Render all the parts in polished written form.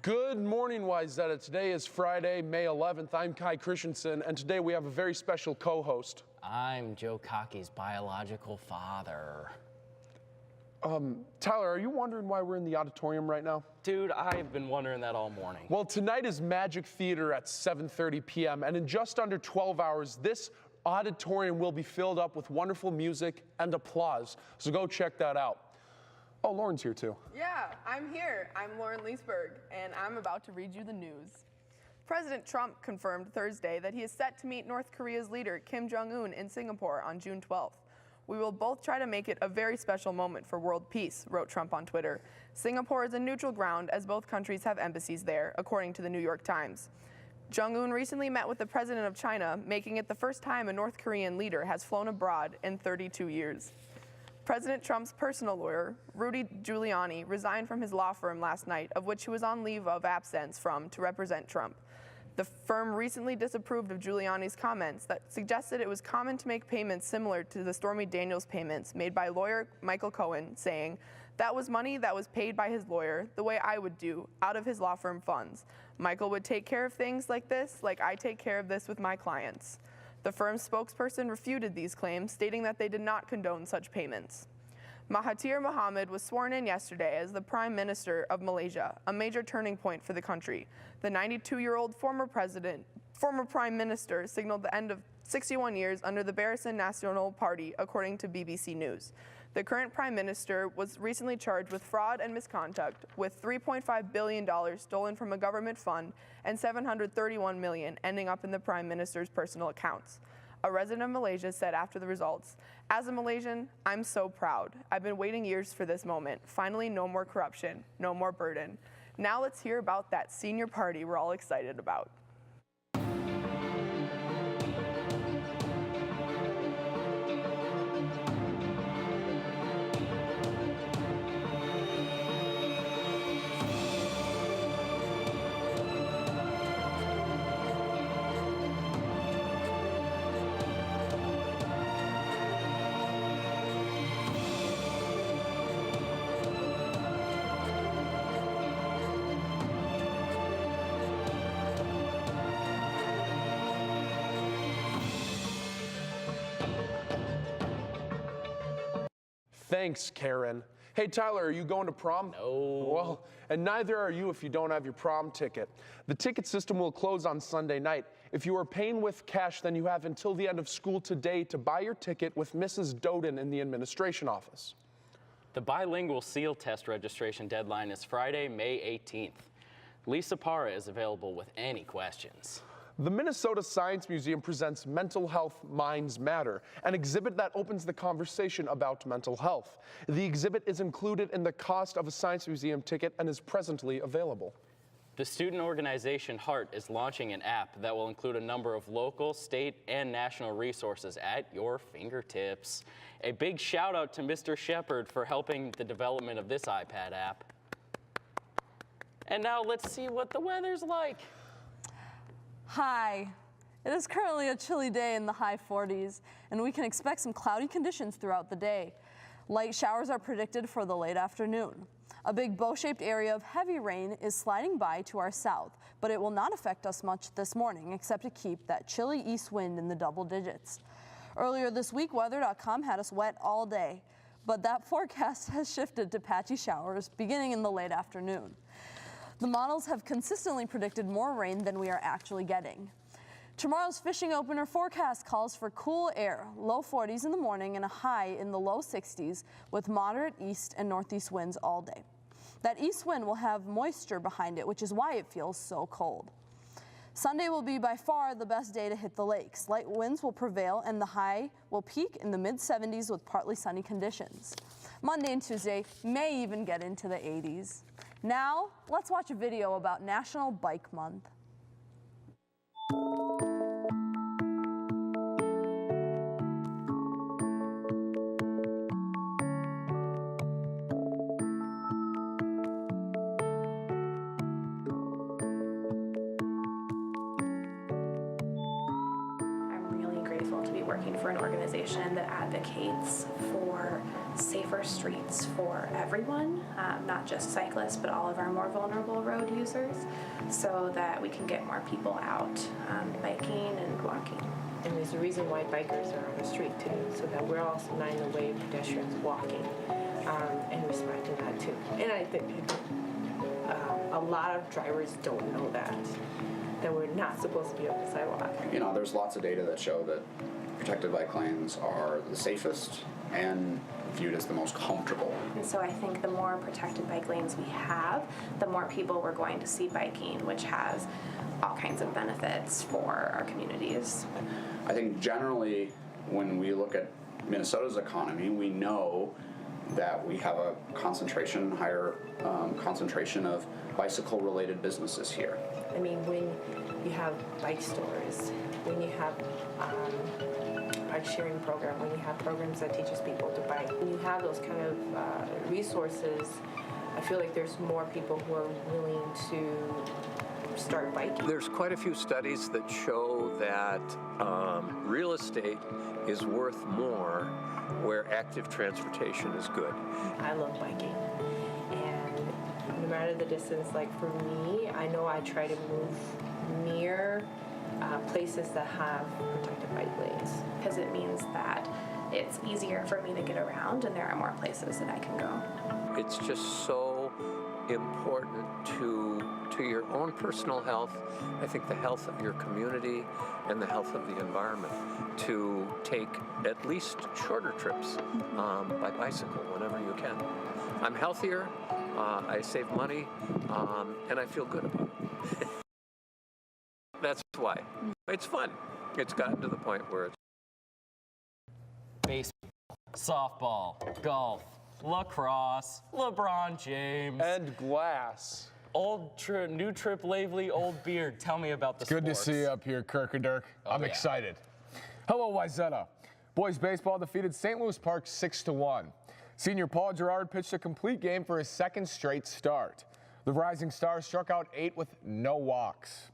Good morning, Wayzata. Today is Friday, May 11th. I'm Kai Christensen, and today we have a very special co-host. I'm Joe Cocky's biological father. Tyler, are you wondering why we're in the auditorium right now? Dude, I've been wondering that all morning. Well, tonight is Magic Theater at 7:30 p.m., and in just under 12 hours, this auditorium will be filled up with wonderful music and applause. So go check that out. Oh, Lauren's here too. Yeah, I'm here. I'm Lauren Leesberg, and I'm about to read you the news. President Trump confirmed Thursday that he is set to meet North Korea's leader Kim Jong-un in Singapore on June 12th. "We will both try to make it a very special moment for world peace," wrote Trump on Twitter. Singapore is a neutral ground as both countries have embassies there, according to the New York Times. Jong-un recently met with the president of China, making it the first time a North Korean leader has flown abroad in 32 years. President Trump's personal lawyer, Rudy Giuliani, resigned from his law firm last night, of which he was on leave of absence from to represent Trump. The firm recently disapproved of Giuliani's comments that suggested it was common to make payments similar to the Stormy Daniels payments made by lawyer Michael Cohen, saying, "That was money that was paid by his lawyer, the way I would do, out of his law firm funds. Michael would take care of things like this, like I take care of this with my clients." The firm's spokesperson refuted these claims, stating that they did not condone such payments. Mahathir Mohamad was sworn in yesterday as the Prime Minister of Malaysia, a major turning point for the country. The 92-year-old former Prime Minister signaled the end of 61 years under the Barisan Nasional Party, according to BBC News. The current Prime Minister was recently charged with fraud and misconduct, with $3.5 billion stolen from a government fund and $731 million ending up in the Prime Minister's personal accounts. A resident of Malaysia said after the results, "As a Malaysian, I'm so proud. I've been waiting years for this moment. Finally, no more corruption, no more burden." Now let's hear about that senior party we're all excited about. Thanks, Karen. Hey, Tyler, are you going to prom? No. Well, and neither are you if you don't have your prom ticket. The ticket system will close on Sunday night. If you are paying with cash, then you have until the end of school today to buy your ticket with Mrs. Doden in the administration office. The bilingual SEAL test registration deadline is Friday, May 18th. Lisa Parra is available with any questions. The Minnesota Science Museum presents Mental Health Minds Matter, an exhibit that opens the conversation about mental health. The exhibit is included in the cost of a science museum ticket and is presently available. The student organization HEART is launching an app that will include a number of local, state, and national resources at your fingertips. A big shout out to Mr. Shepard for helping the development of this iPad app. And now let's see what the weather's like. Hi. It is currently a chilly day in the high 40s, and we can expect some cloudy conditions throughout the day. Light showers are predicted for the late afternoon. A big bow-shaped area of heavy rain is sliding by to our south, but it will not affect us much this morning, except to keep that chilly east wind in the double digits. Earlier this week, weather.com had us wet all day, but that forecast has shifted to patchy showers beginning in the late afternoon. The models have consistently predicted more rain than we are actually getting. Tomorrow's fishing opener forecast calls for cool air, low 40s in the morning and a high in the low 60s with moderate east and northeast winds all day. That east wind will have moisture behind it, which is why it feels so cold. Sunday will be by far the best day to hit the lakes. Light winds will prevail and the high will peak in the mid-70s with partly sunny conditions. Monday and Tuesday may even get into the 80s. Now, let's watch a video about National Bike Month. I'm really grateful to be working for an organization that advocates for safer streets for everyone, not just cyclists, but all of our more vulnerable road users, so that we can get more people out biking and walking. And there's a reason why bikers are on the street too, so that we're also not in the way of pedestrians walking, and respecting that too. And I think a lot of drivers don't know that we're not supposed to be on the sidewalk. You know, there's lots of data that show that protected bike lanes are the safest and viewed as the most comfortable. And so I think the more protected bike lanes we have, the more people we're going to see biking, which has all kinds of benefits for our communities. I think generally when we look at Minnesota's economy, we know that we have a higher concentration of bicycle-related businesses here. I mean, when you have bike stores, when you have bike sharing program, when you have programs that teaches people to bike, when you have those kind of resources, I feel like there's more people who are willing to start biking. There's quite a few studies that show that real estate is worth more where active transportation is good. I love biking, and no matter the distance, like for me, I know I try to move near places that have protected bike lanes. Because it means that it's easier for me to get around and there are more places that I can go. It's just so important to your own personal health, I think the health of your community and the health of the environment, to take at least shorter trips by bicycle whenever you can. I'm healthier, I save money, and I feel good about it. That's why. It's fun. It's gotten to the point where it's Baseball, softball, golf, lacrosse, LeBron James, And glass. new Trip Lavely, old beard. Tell me about the Good to sports. see you up here, Kirk-a-Dirk. I'm yeah. excited. Hello, Wayzata. Boys baseball defeated St. Louis Park 6-1. Senior Paul Gerard pitched a complete game for his second straight start. The Rising Stars struck out 8 with no walks.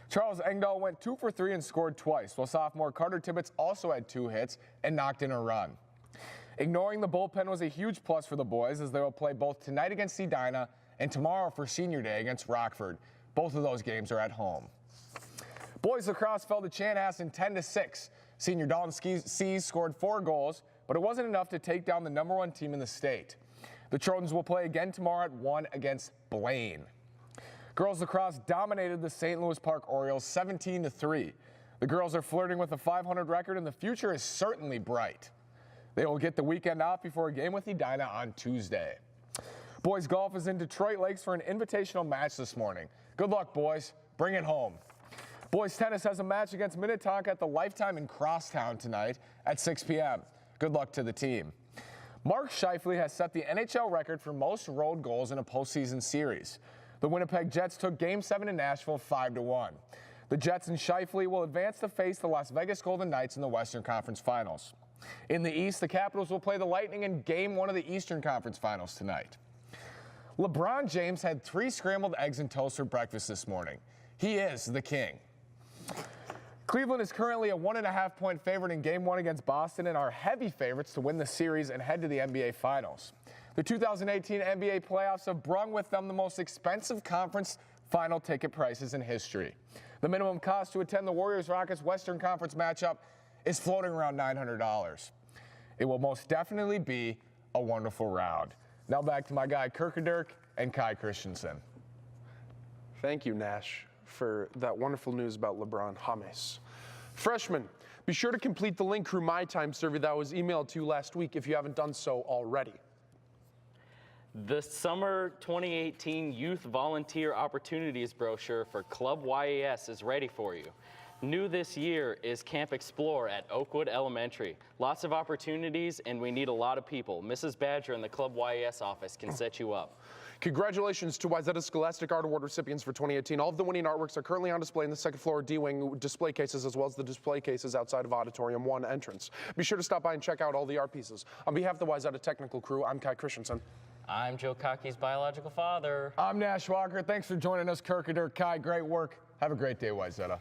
Charles Engdahl went 2 for 3 and scored twice, while sophomore Carter Tibbetts also had 2 hits and knocked in a run. Ignoring the bullpen was a huge plus for the boys, as they will play both tonight against Edina and tomorrow for Senior Day against Rockford. Both of those games are at home. Boys lacrosse fell to Chanhassen 10-6. Senior Dalton Seas scored 4 goals, but it wasn't enough to take down the #1 team in the state. The Trojans will play again tomorrow at 1 against Blaine. Girls lacrosse dominated the St. Louis Park Orioles 17-3. The girls are flirting with a .500 record, and the future is certainly bright. They will get the weekend off before a game with Edina on Tuesday. Boys golf is in Detroit Lakes for an invitational match this morning. Good luck, boys. Bring it home. Boys tennis has a match against Minnetonka at the Lifetime in Crosstown tonight at 6 p.m. Good luck to the team. Mark Scheifele has set the NHL record for most road goals in a postseason series. The Winnipeg Jets took Game 7 in Nashville 5-1. The Jets and Scheifele will advance to face the Las Vegas Golden Knights in the Western Conference Finals. In the East, the Capitals will play the Lightning in Game 1 of the Eastern Conference Finals tonight. LeBron James had 3 scrambled eggs and toast for breakfast this morning. He is the king. Cleveland is currently a 1.5-point favorite in Game 1 against Boston and are heavy favorites to win the series and head to the NBA Finals. The 2018 NBA playoffs have brought with them the most expensive conference final ticket prices in history. The minimum cost to attend the Warriors-Rockets Western Conference matchup is floating around $900. It will most definitely be a wonderful round. Now back to my guy Kirk-a-Dirk and Kai Christensen. Thank you, Nash, for that wonderful news about LeBron James. Freshmen, be sure to complete the Link Crew My Time survey that was emailed to you last week if you haven't done so already. The Summer 2018 Youth Volunteer Opportunities brochure for Club YAS is ready for you. New this year is Camp Explore at Oakwood Elementary. Lots of opportunities, and we need a lot of people. Mrs. Badger in the Club YAS office can set you up. Congratulations to Wayzata Scholastic Art Award recipients for 2018. All of the winning artworks are currently on display in the second floor D-Wing display cases, as well as the display cases outside of Auditorium 1 entrance. Be sure to stop by and check out all the art pieces. On behalf of the Wayzata technical crew, I'm Kai Christensen. I'm Joe Cocky's biological father. I'm Nash Walker. Thanks for joining us, Kirk-a-Dirk. Kai, great work. Have a great day, Wayzata.